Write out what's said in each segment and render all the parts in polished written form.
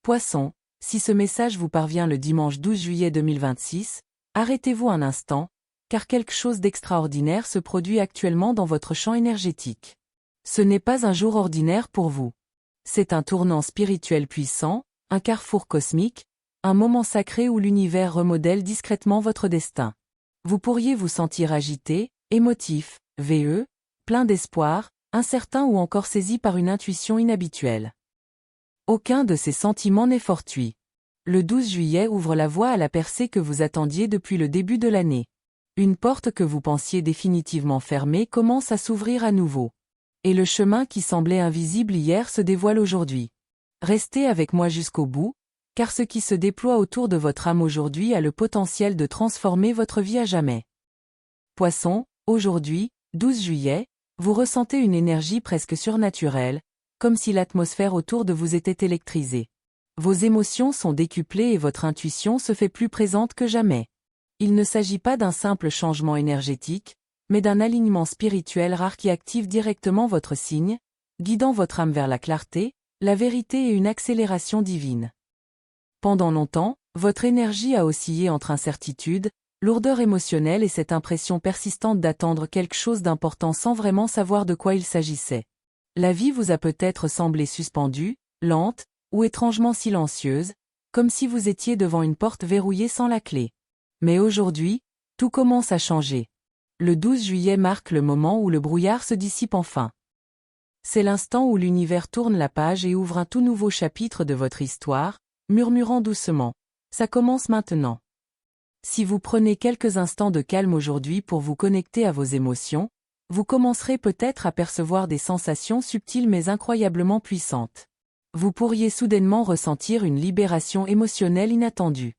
Poisson, si ce message vous parvient le dimanche 12 juillet 2026, arrêtez-vous un instant, car quelque chose d'extraordinaire se produit actuellement dans votre champ énergétique. Ce n'est pas un jour ordinaire pour vous. C'est un tournant spirituel puissant, un carrefour cosmique, un moment sacré où l'univers remodèle discrètement votre destin. Vous pourriez vous sentir agité, émotif, veineux, plein d'espoir, incertain ou encore saisi par une intuition inhabituelle. Aucun de ces sentiments n'est fortuit. Le 12 juillet ouvre la voie à la percée que vous attendiez depuis le début de l'année. Une porte que vous pensiez définitivement fermée commence à s'ouvrir à nouveau. Et le chemin qui semblait invisible hier se dévoile aujourd'hui. Restez avec moi jusqu'au bout, car ce qui se déploie autour de votre âme aujourd'hui a le potentiel de transformer votre vie à jamais. Poisson, aujourd'hui, 12 juillet, vous ressentez une énergie presque surnaturelle, comme si l'atmosphère autour de vous était électrisée. Vos émotions sont décuplées et votre intuition se fait plus présente que jamais. Il ne s'agit pas d'un simple changement énergétique, mais d'un alignement spirituel rare qui active directement votre signe, guidant votre âme vers la clarté, la vérité et une accélération divine. Pendant longtemps, votre énergie a oscillé entre incertitude, lourdeur émotionnelle et cette impression persistante d'attendre quelque chose d'important sans vraiment savoir de quoi il s'agissait. La vie vous a peut-être semblé suspendue, lente, ou étrangement silencieuse, comme si vous étiez devant une porte verrouillée sans la clé. Mais aujourd'hui, tout commence à changer. Le 12 juillet marque le moment où le brouillard se dissipe enfin. C'est l'instant où l'univers tourne la page et ouvre un tout nouveau chapitre de votre histoire, murmurant doucement. Ça commence maintenant. Si vous prenez quelques instants de calme aujourd'hui pour vous connecter à vos émotions, vous commencerez peut-être à percevoir des sensations subtiles mais incroyablement puissantes. Vous pourriez soudainement ressentir une libération émotionnelle inattendue.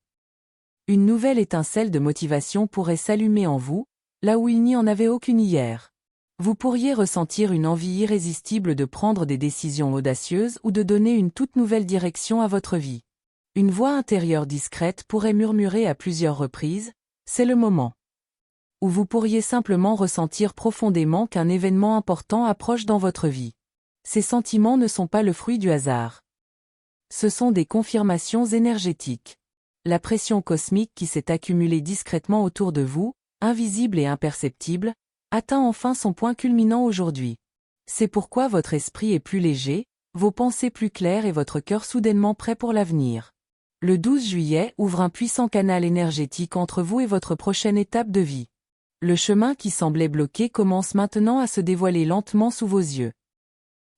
Une nouvelle étincelle de motivation pourrait s'allumer en vous, là où il n'y en avait aucune hier. Vous pourriez ressentir une envie irrésistible de prendre des décisions audacieuses ou de donner une toute nouvelle direction à votre vie. Une voix intérieure discrète pourrait murmurer à plusieurs reprises, « C'est le moment ». Ou vous pourriez simplement ressentir profondément qu'un événement important approche dans votre vie. Ces sentiments ne sont pas le fruit du hasard. Ce sont des confirmations énergétiques. La pression cosmique qui s'est accumulée discrètement autour de vous, invisible et imperceptible, atteint enfin son point culminant aujourd'hui. C'est pourquoi votre esprit est plus léger, vos pensées plus claires et votre cœur soudainement prêt pour l'avenir. Le 12 juillet ouvre un puissant canal énergétique entre vous et votre prochaine étape de vie. Le chemin qui semblait bloqué commence maintenant à se dévoiler lentement sous vos yeux.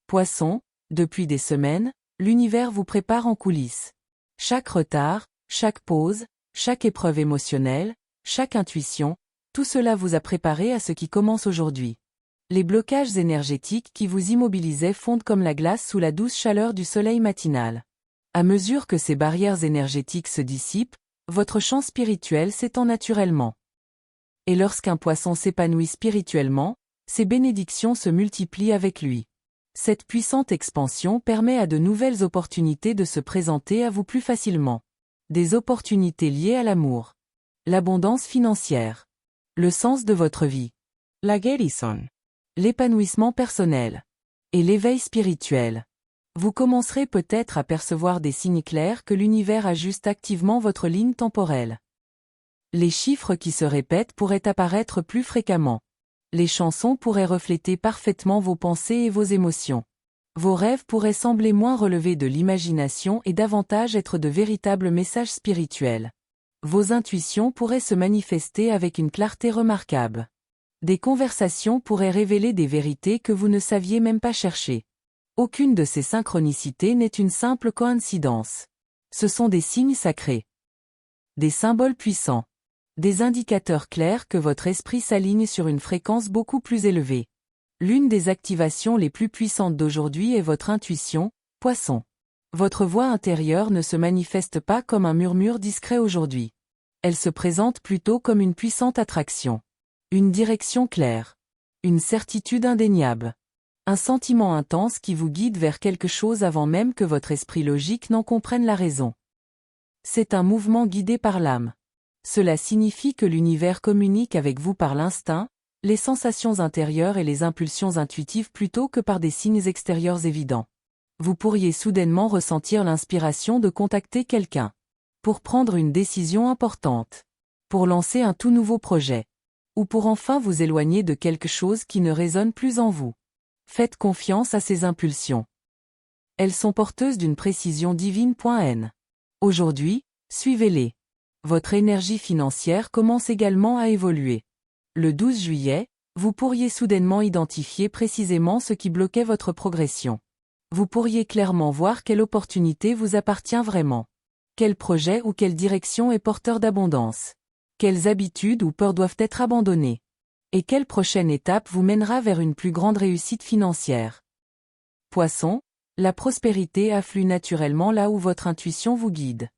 Poisson, depuis des semaines, l'univers vous prépare en coulisses. Chaque retard, chaque pause, chaque épreuve émotionnelle, chaque intuition, tout cela vous a préparé à ce qui commence aujourd'hui. Les blocages énergétiques qui vous immobilisaient fondent comme la glace sous la douce chaleur du soleil matinal. À mesure que ces barrières énergétiques se dissipent, votre champ spirituel s'étend naturellement. Et lorsqu'un poisson s'épanouit spirituellement, ses bénédictions se multiplient avec lui. Cette puissante expansion permet à de nouvelles opportunités de se présenter à vous plus facilement. Des opportunités liées à l'amour, l'abondance financière, le sens de votre vie, la guérison, l'épanouissement personnel et l'éveil spirituel. Vous commencerez peut-être à percevoir des signes clairs que l'univers ajuste activement votre ligne temporelle. Les chiffres qui se répètent pourraient apparaître plus fréquemment. Les chansons pourraient refléter parfaitement vos pensées et vos émotions. Vos rêves pourraient sembler moins relevés de l'imagination et davantage être de véritables messages spirituels. Vos intuitions pourraient se manifester avec une clarté remarquable. Des conversations pourraient révéler des vérités que vous ne saviez même pas chercher. Aucune de ces synchronicités n'est une simple coïncidence. Ce sont des signes sacrés. Des symboles puissants. Des indicateurs clairs que votre esprit s'aligne sur une fréquence beaucoup plus élevée. L'une des activations les plus puissantes d'aujourd'hui est votre intuition, Poisson. Votre voix intérieure ne se manifeste pas comme un murmure discret aujourd'hui. Elle se présente plutôt comme une puissante attraction. Une direction claire. Une certitude indéniable. Un sentiment intense qui vous guide vers quelque chose avant même que votre esprit logique n'en comprenne la raison. C'est un mouvement guidé par l'âme. Cela signifie que l'univers communique avec vous par l'instinct, les sensations intérieures et les impulsions intuitives plutôt que par des signes extérieurs évidents. Vous pourriez soudainement ressentir l'inspiration de contacter quelqu'un. Pour prendre une décision importante. Pour lancer un tout nouveau projet. Ou pour enfin vous éloigner de quelque chose qui ne résonne plus en vous. Faites confiance à ces impulsions. Elles sont porteuses d'une précision divine. Aujourd'hui, suivez-les. Votre énergie financière commence également à évoluer. Le 12 juillet, vous pourriez soudainement identifier précisément ce qui bloquait votre progression. Vous pourriez clairement voir quelle opportunité vous appartient vraiment. Quel projet ou quelle direction est porteur d'abondance. Quelles habitudes ou peurs doivent être abandonnées. Et quelle prochaine étape vous mènera vers une plus grande réussite financière. Poisson, la prospérité afflue naturellement là où votre intuition vous guide.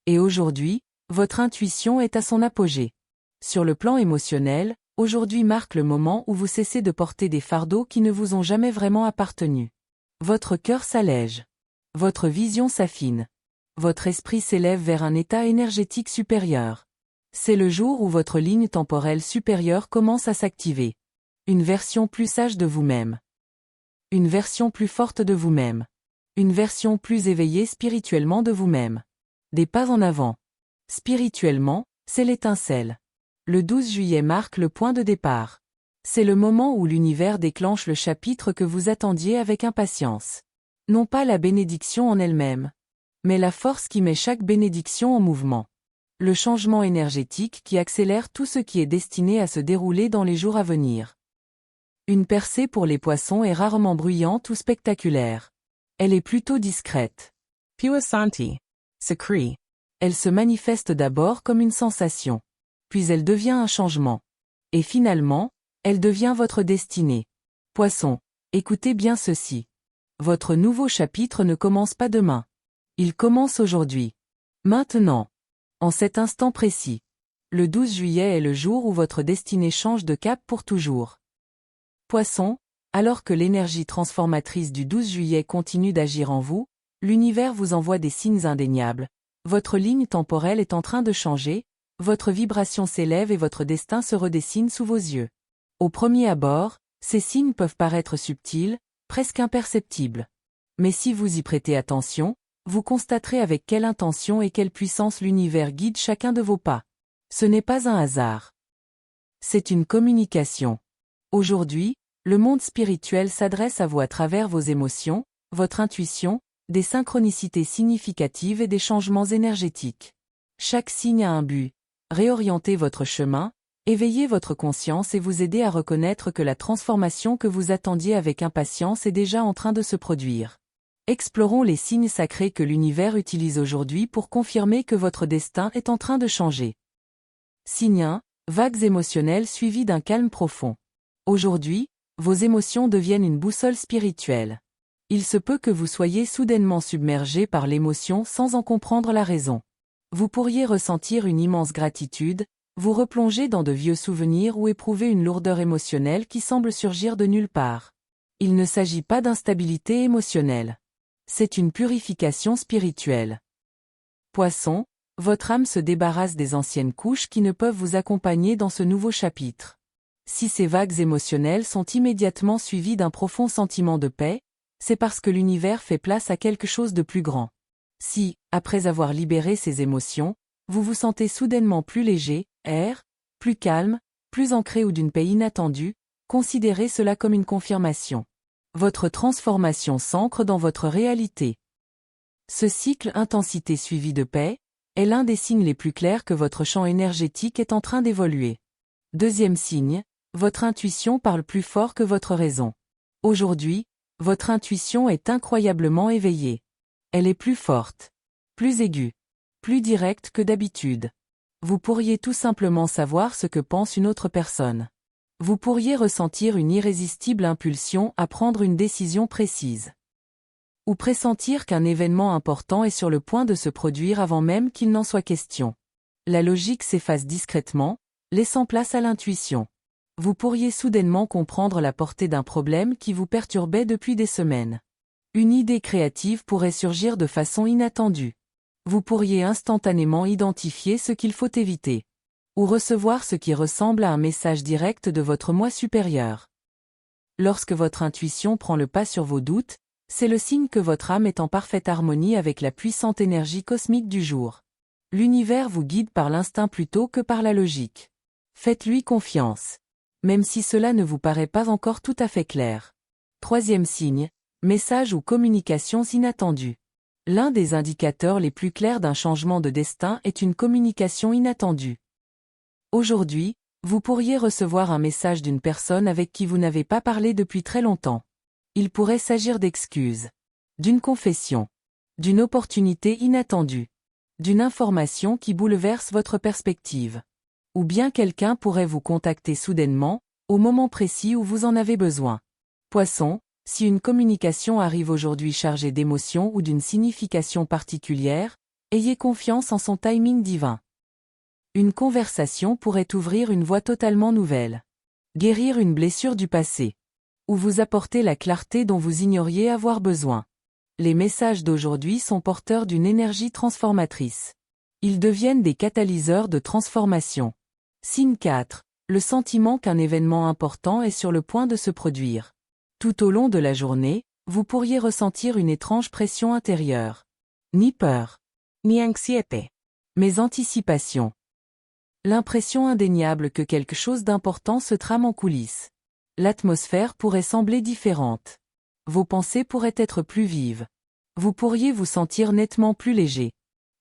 Et aujourd'hui, votre intuition est à son apogée. Sur le plan émotionnel, aujourd'hui marque le moment où vous cessez de porter des fardeaux qui ne vous ont jamais vraiment appartenu. Votre cœur s'allège. Votre vision s'affine. Votre esprit s'élève vers un état énergétique supérieur. C'est le jour où votre ligne temporelle supérieure commence à s'activer. Une version plus sage de vous-même. Une version plus forte de vous-même. Une version plus éveillée spirituellement de vous-même. Des pas en avant. Spirituellement, c'est l'étincelle. Le 12 juillet marque le point de départ. C'est le moment où l'univers déclenche le chapitre que vous attendiez avec impatience. Non pas la bénédiction en elle-même, mais la force qui met chaque bénédiction en mouvement. Le changement énergétique qui accélère tout ce qui est destiné à se dérouler dans les jours à venir. Une percée pour les poissons est rarement bruyante ou spectaculaire. Elle est plutôt discrète. Puasanti. Secret. Elle se manifeste d'abord comme une sensation. Puis elle devient un changement. Et finalement, elle devient votre destinée. Poisson, écoutez bien ceci. Votre nouveau chapitre ne commence pas demain. Il commence aujourd'hui. Maintenant. En cet instant précis. Le 12 juillet est le jour où votre destinée change de cap pour toujours. Poisson, alors que l'énergie transformatrice du 12 juillet continue d'agir en vous, l'univers vous envoie des signes indéniables. Votre ligne temporelle est en train de changer, votre vibration s'élève et votre destin se redessine sous vos yeux. Au premier abord, ces signes peuvent paraître subtils, presque imperceptibles. Mais si vous y prêtez attention, vous constaterez avec quelle intention et quelle puissance l'univers guide chacun de vos pas. Ce n'est pas un hasard. C'est une communication. Aujourd'hui, le monde spirituel s'adresse à vous à travers vos émotions, votre intuition, des synchronicités significatives et des changements énergétiques. Chaque signe a un but. Réorienter votre chemin, éveiller votre conscience et vous aider à reconnaître que la transformation que vous attendiez avec impatience est déjà en train de se produire. Explorons les signes sacrés que l'univers utilise aujourd'hui pour confirmer que votre destin est en train de changer. Signe 1, vagues émotionnelles suivies d'un calme profond. Aujourd'hui, vos émotions deviennent une boussole spirituelle. Il se peut que vous soyez soudainement submergé par l'émotion sans en comprendre la raison. Vous pourriez ressentir une immense gratitude, vous replonger dans de vieux souvenirs ou éprouver une lourdeur émotionnelle qui semble surgir de nulle part. Il ne s'agit pas d'instabilité émotionnelle. C'est une purification spirituelle. Poisson, votre âme se débarrasse des anciennes couches qui ne peuvent vous accompagner dans ce nouveau chapitre. Si ces vagues émotionnelles sont immédiatement suivies d'un profond sentiment de paix, c'est parce que l'univers fait place à quelque chose de plus grand. Si, après avoir libéré ces émotions, vous vous sentez soudainement plus léger, plus calme, plus ancré ou d'une paix inattendue, considérez cela comme une confirmation. Votre transformation s'ancre dans votre réalité. Ce cycle intensité suivi de paix est l'un des signes les plus clairs que votre champ énergétique est en train d'évoluer. Deuxième signe, votre intuition parle plus fort que votre raison. Aujourd'hui, votre intuition est incroyablement éveillée. Elle est plus forte, plus aiguë, plus directe que d'habitude. Vous pourriez tout simplement savoir ce que pense une autre personne. Vous pourriez ressentir une irrésistible impulsion à prendre une décision précise. Ou pressentir qu'un événement important est sur le point de se produire avant même qu'il n'en soit question. La logique s'efface discrètement, laissant place à l'intuition. Vous pourriez soudainement comprendre la portée d'un problème qui vous perturbait depuis des semaines. Une idée créative pourrait surgir de façon inattendue. Vous pourriez instantanément identifier ce qu'il faut éviter. Ou recevoir ce qui ressemble à un message direct de votre moi supérieur. Lorsque votre intuition prend le pas sur vos doutes, C'est le signe que votre âme est en parfaite harmonie avec la puissante énergie cosmique du jour. L'univers vous guide par l'instinct plutôt que par la logique. Faites-lui confiance. Même si cela ne vous paraît pas encore tout à fait clair. Troisième signe, message ou communications inattendues. L'un des indicateurs les plus clairs d'un changement de destin est une communication inattendue. Aujourd'hui, vous pourriez recevoir un message d'une personne avec qui vous n'avez pas parlé depuis très longtemps. Il pourrait s'agir d'excuses, d'une confession, d'une opportunité inattendue, d'une information qui bouleverse votre perspective. Ou bien quelqu'un pourrait vous contacter soudainement, au moment précis où vous en avez besoin. Poisson, si une communication arrive aujourd'hui chargée d'émotions ou d'une signification particulière, ayez confiance en son timing divin. Une conversation pourrait ouvrir une voie totalement nouvelle. Guérir une blessure du passé. Ou vous apporter la clarté dont vous ignoriez avoir besoin. Les messages d'aujourd'hui sont porteurs d'une énergie transformatrice. Ils deviennent des catalyseurs de transformation. Signe 4. Le sentiment qu'un événement important est sur le point de se produire. Tout au long de la journée, vous pourriez ressentir une étrange pression intérieure. Ni peur, Ni anxiété. mais anticipation. L'impression indéniable que quelque chose d'important se trame en coulisses. L'atmosphère pourrait sembler différente. Vos pensées pourraient être plus vives. Vous pourriez vous sentir nettement plus léger.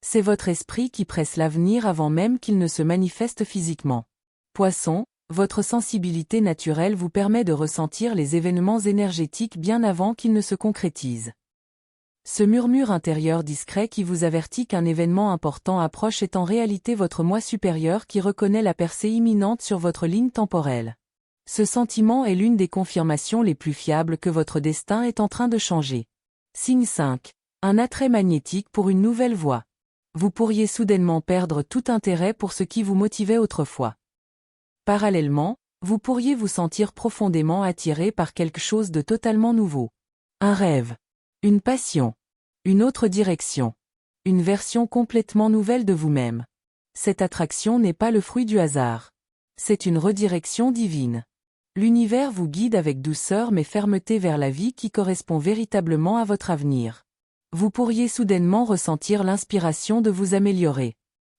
C'est votre esprit qui presse l'avenir avant même qu'il ne se manifeste physiquement. Poisson, votre sensibilité naturelle vous permet de ressentir les événements énergétiques bien avant qu'ils ne se concrétisent. Ce murmure intérieur discret qui vous avertit qu'un événement important approche est en réalité votre moi supérieur qui reconnaît la percée imminente sur votre ligne temporelle. Ce sentiment est l'une des confirmations les plus fiables que votre destin est en train de changer. Signe 5. Un attrait magnétique pour une nouvelle voie. Vous pourriez soudainement perdre tout intérêt pour ce qui vous motivait autrefois. Parallèlement, vous pourriez vous sentir profondément attiré par quelque chose de totalement nouveau. Un rêve. Une passion. Une autre direction. Une version complètement nouvelle de vous-même. Cette attraction n'est pas le fruit du hasard. C'est une redirection divine. L'univers vous guide avec douceur mais fermeté vers la vie qui correspond véritablement à votre avenir. Vous pourriez soudainement ressentir l'inspiration de vous améliorer.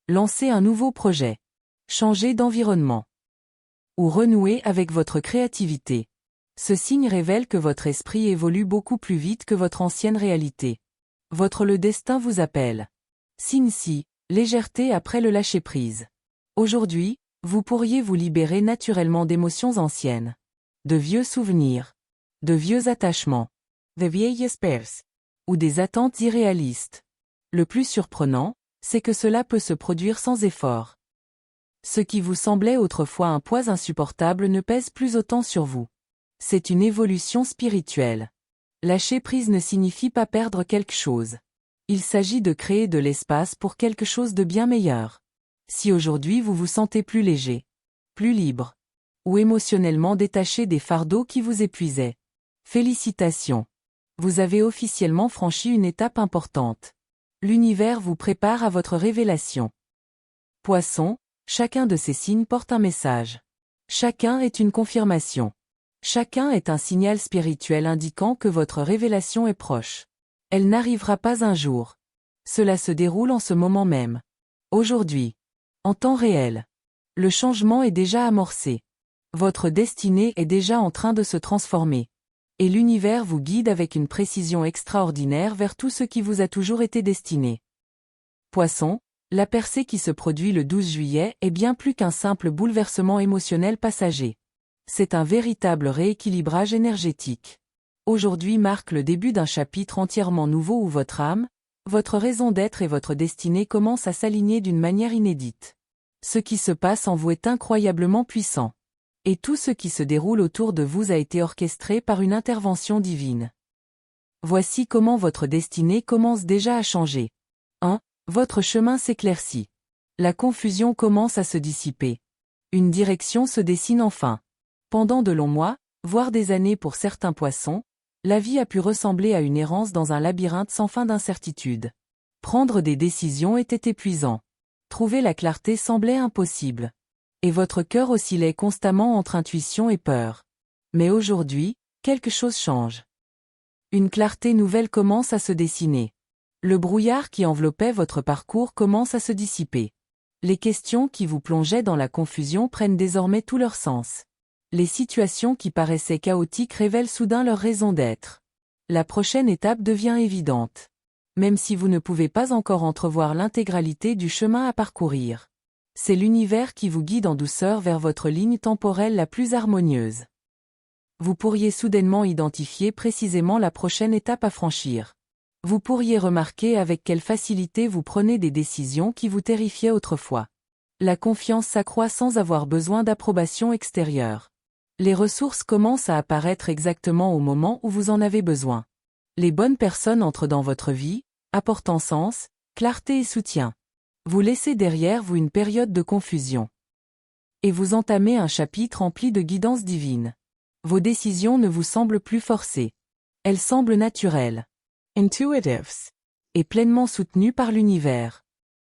Lancer un nouveau projet. Changer d'environnement. Ou renouer avec votre créativité. Ce signe révèle que votre esprit évolue beaucoup plus vite que votre ancienne réalité. Le destin vous appelle. Signe 6, légèreté après le lâcher-prise. Aujourd'hui, vous pourriez vous libérer naturellement d'émotions anciennes. De vieux souvenirs. De vieux attachements. De vieilles peurs. Ou des attentes irréalistes. Le plus surprenant, c'est que cela peut se produire sans effort. Ce qui vous semblait autrefois un poids insupportable ne pèse plus autant sur vous. C'est une évolution spirituelle. Lâcher prise ne signifie pas perdre quelque chose. Il s'agit de créer de l'espace pour quelque chose de bien meilleur. Si aujourd'hui vous vous sentez plus léger, plus libre, ou émotionnellement détaché des fardeaux qui vous épuisaient, félicitations. Vous avez officiellement franchi une étape importante. L'univers vous prépare à votre révélation. Poisson, chacun de ces signes porte un message. Chacun est une confirmation. Chacun est un signal spirituel indiquant que votre révélation est proche. Elle n'arrivera pas un jour. Cela se déroule en ce moment même. Aujourd'hui. En temps réel. Le changement est déjà amorcé. Votre destinée est déjà en train de se transformer. Et l'univers vous guide avec une précision extraordinaire vers tout ce qui vous a toujours été destiné. Poisson, la percée qui se produit le 12 juillet est bien plus qu'un simple bouleversement émotionnel passager. C'est un véritable rééquilibrage énergétique. Aujourd'hui marque le début d'un chapitre entièrement nouveau où votre âme, votre raison d'être et votre destinée commencent à s'aligner d'une manière inédite. Ce qui se passe en vous est incroyablement puissant. Et tout ce qui se déroule autour de vous a été orchestré par une intervention divine. Voici comment votre destinée commence déjà à changer. 1. Votre chemin s'éclaircit. La confusion commence à se dissiper. Une direction se dessine enfin. Pendant de longs mois, voire des années pour certains poissons, la vie a pu ressembler à une errance dans un labyrinthe sans fin d'incertitudes. Prendre des décisions était épuisant. Trouver la clarté semblait impossible. Et votre cœur oscillait constamment entre intuition et peur. Mais aujourd'hui, quelque chose change. Une clarté nouvelle commence à se dessiner. Le brouillard qui enveloppait votre parcours commence à se dissiper. Les questions qui vous plongeaient dans la confusion prennent désormais tout leur sens. Les situations qui paraissaient chaotiques révèlent soudain leur raison d'être. La prochaine étape devient évidente. Même si vous ne pouvez pas encore entrevoir l'intégralité du chemin à parcourir. C'est l'univers qui vous guide en douceur vers votre ligne temporelle la plus harmonieuse. Vous pourriez soudainement identifier précisément la prochaine étape à franchir. Vous pourriez remarquer avec quelle facilité vous prenez des décisions qui vous terrifiaient autrefois. La confiance s'accroît sans avoir besoin d'approbation extérieure. Les ressources commencent à apparaître exactement au moment où vous en avez besoin. Les bonnes personnes entrent dans votre vie, apportant sens, clarté et soutien. Vous laissez derrière vous une période de confusion. Et vous entamez un chapitre rempli de guidance divine. Vos décisions ne vous semblent plus forcées. Elles semblent naturelles. Intuitives. Et pleinement soutenues par l'univers.